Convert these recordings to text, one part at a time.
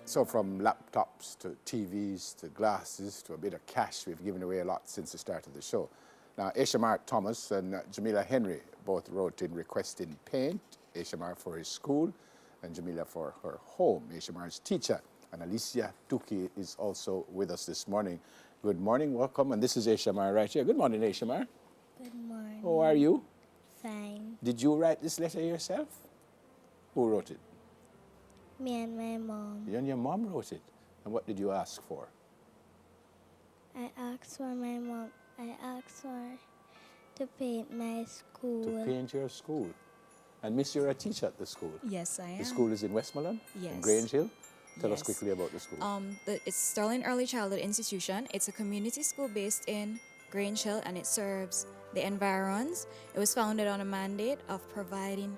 So from laptops to TVs to glasses to a bit of cash, we've given away a lot since the start of the show. Now, Aisha Mark Thomas and Jamila Henry both wrote in requesting paint, Aisha Mark for his school and Jamila for her home, Aisha Mark's teacher. And Alicia Tuki is also with us this morning. Good morning, welcome. And this is Aisha Mark right here. Good morning, Aisha Mark. Good morning. How are you? Fine. Did you write this letter yourself? Who wrote it? Me and my mom. You and your mom wrote it. And what did you ask for? I asked for my mom. I asked her to paint my school. To paint your school. And Miss, you're a teacher at the school. Yes, I am. The school is in Westmoreland? Yes. In Grange Hill? Tell us Yes. quickly about the school. It's Sterling Early Childhood Institution. It's a community school based in Grange Hill, and it serves the environs. It was founded on a mandate of providing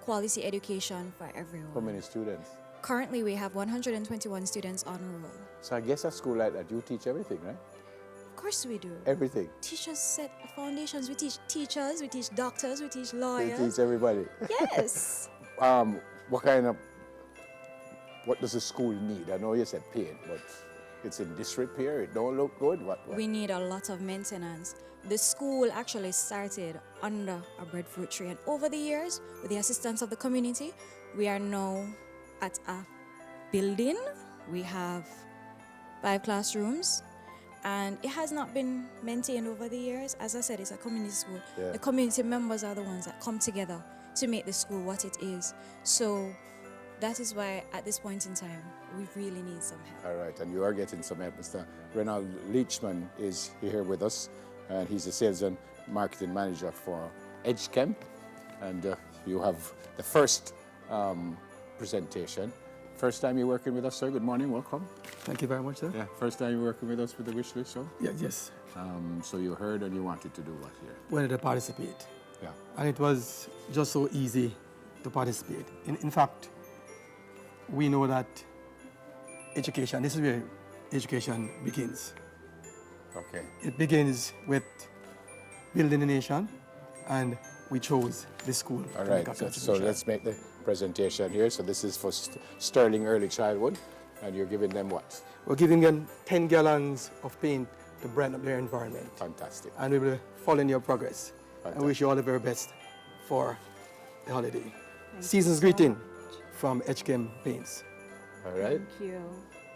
quality education for everyone. How many students? Currently, we have 121 students on roll. So I guess at school like that, you teach everything, right? Of course we do. Everything. Teachers set the foundations. We teach teachers, we teach doctors, we teach You lawyers. teach everybody. Yes. What does the school need? I know you said paint, but it's in disrepair, it don't look good. What? We need a lot of maintenance. The school actually started under a breadfruit tree, and over the years, with the assistance of the community, we are now at a building. We have 5 classrooms, and it has not been maintained over the years. As I said, it's a community school. Yeah. The community members are the ones that come together to make the school what it is. So that is why at this point in time, we really need some help. All right, and you are getting some help. Mr. Renald Leachman is here with us, and he's the sales and marketing manager for EdgeChem. And you have the first presentation. First time you're working with us, sir. Good morning, welcome. Thank you very much, sir. Yeah, first time you're working with us with the wish list show. Yes. So you heard and you wanted to do what here? Wanted to participate. Yeah. And it was just so easy to participate. In fact, we know that education, this is where education begins. Okay. It begins with building a nation, and we chose this school. All to right, make our so contribution. let's make the presentation here. So this is for Sterling Early Childhood, and you're giving them what? We're giving them 10 gallons of paint to brighten up their environment. Fantastic. And we will follow in your progress. Fantastic. I wish you all the very best for the holiday. Season's greeting from EdgeChem Paints. All right. Thank you.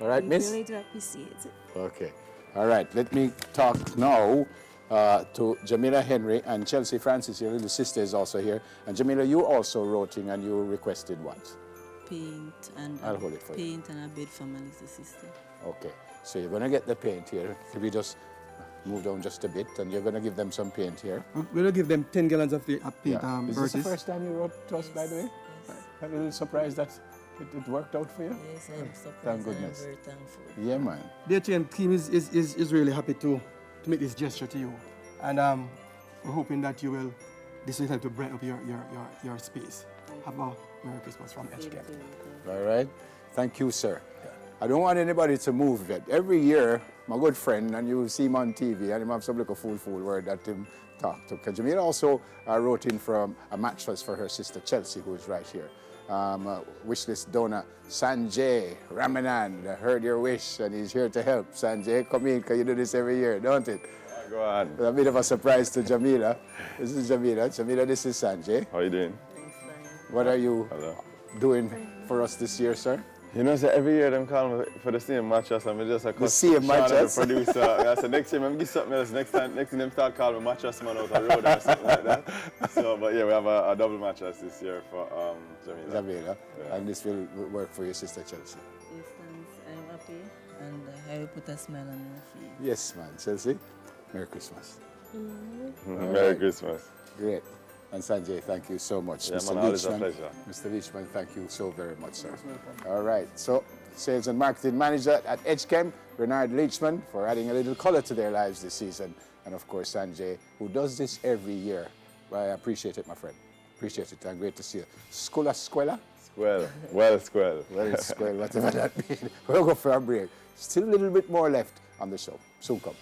All right, We miss? really do appreciate it. Okay. All right, let me talk now to Jamila Henry, and Chelsea Francis, your little sister, is also here. And Jamila, you also wrote in and you requested what? Paint and I'll hold it for you. paint and a bed for my little sister. Okay, so you're going to get the paint here. If we just move down just a bit, and you're going to give them some paint here. We're going to give them 10 gallons of paint Yeah. Is this the versus. first time you wrote to us, by the way? Yes. I'm a little surprised that it worked out for you. Yes, I'm surprised. Thank goodness. I'm very thankful. Yeah, man. The EdgeChem team is really happy to make this gesture to you. And we're hoping that this will help to brighten up your space. Have a Merry Christmas from EdgeChem. All right. Thank you, sir. I don't want anybody to move yet. Every year, my good friend, and you will see him on TV, and him have some little fool word that him talk to. Because Jamila also wrote in from a mattress for her sister Chelsea, who is right here. Wish list donor Sanjay Ramanan, I heard your wish, and he's here to help. Sanjay, come in, because you do this every year, don't it? Go on. It's a bit of a surprise to Jamila. This is Jamila. Jamila, this is Sanjay. How you doing? What are you Hello. doing for us this year, sir? You know, so every year them call me for the same mattress, and I just a The same mattress? The producer. Yeah, so next year, I'm give something else. Next time them start calling me mattress man out the road or something like that. So, but yeah, we have a double mattress this year for Jamila. Jamila. Yeah. And this will work for your sister Chelsea. Yes, thanks. I'm happy, and I will put a smile on your face. Yes, man. Chelsea, Merry Christmas. Merry Christmas. Great. And Sanjay, thank you so much. Yeah, Mr. man, always a Leachman, pleasure. Mr. Leachman, thank you so very much, sir. All right. So, Sales and Marketing Manager at EdgeChem, Renard Leachman, for adding a little color to their lives this season. And of course, Sanjay, who does this every year. Well, I appreciate it, my friend. Appreciate it, and great to see you. Skula Squella? Squell. Squell. Well, square, whatever that means. We'll go for a break. Still a little bit more left on the show. Soon come.